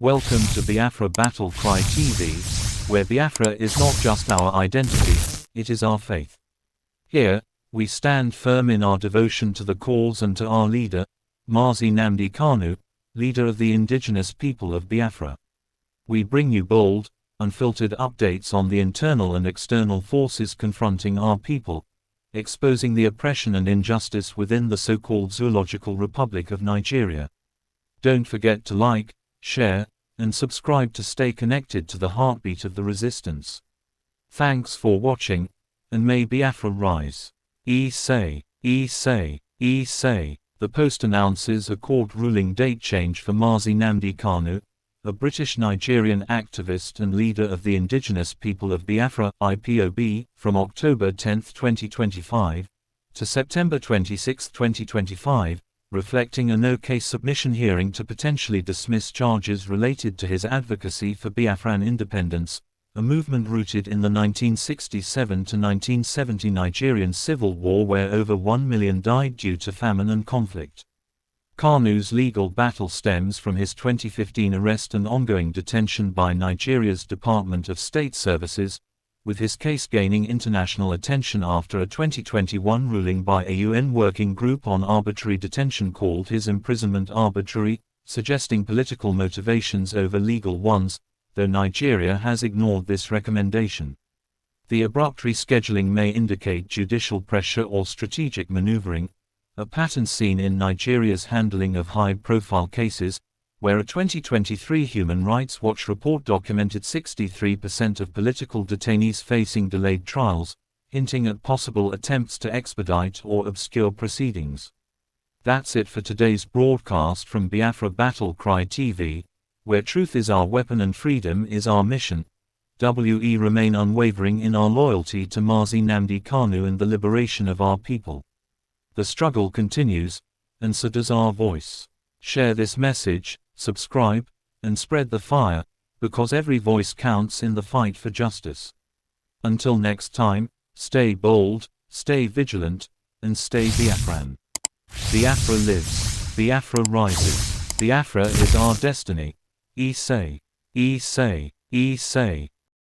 Welcome to Biafra Battle Cry TV, where Biafra is not just our identity, it is our faith. Here, we stand firm in our devotion to the cause and to our leader, Mazi Nnamdi Kanu, leader of the indigenous people of Biafra. We bring you bold, unfiltered updates on the internal and external forces confronting our people, exposing the oppression and injustice within the so-called Zoological Republic of Nigeria. Don't forget to like, share, and subscribe to stay connected to the heartbeat of the resistance. Thanks for watching, and may Biafra rise. The post announces a court ruling date change for Mazi Nnamdi Kanu, a British-Nigerian activist and leader of the indigenous people of Biafra (IPOB), from October 10, 2025, to September 26, 2025, reflecting a no-case submission hearing to potentially dismiss charges related to his advocacy for Biafran independence, a movement rooted in the 1967 to 1970 Nigerian civil war where over 1 million died due to famine and conflict. Kanu's legal battle stems from his 2015 arrest and ongoing detention by Nigeria's Department of State Services, with his case gaining international attention after a 2021 ruling by a UN working group on arbitrary detention called his imprisonment arbitrary, suggesting political motivations over legal ones, though Nigeria has ignored this recommendation. The abrupt rescheduling may indicate judicial pressure or strategic maneuvering, a pattern seen in Nigeria's handling of high-profile cases, where a 2023 Human Rights Watch report documented 63% of political detainees facing delayed trials, hinting at possible attempts to expedite or obscure proceedings. That's it for today's broadcast from Biafra Battle Cry TV, where truth is our weapon and freedom is our mission. We remain unwavering in our loyalty to Mazi Nnamdi Kanu and the liberation of our people. The struggle continues, and so does our voice. Share this message, subscribe, and spread the fire, because every voice counts in the fight for justice. Until next time, stay bold, stay vigilant, and stay Biafran. Biafra lives, Biafra rises, Biafra is our destiny.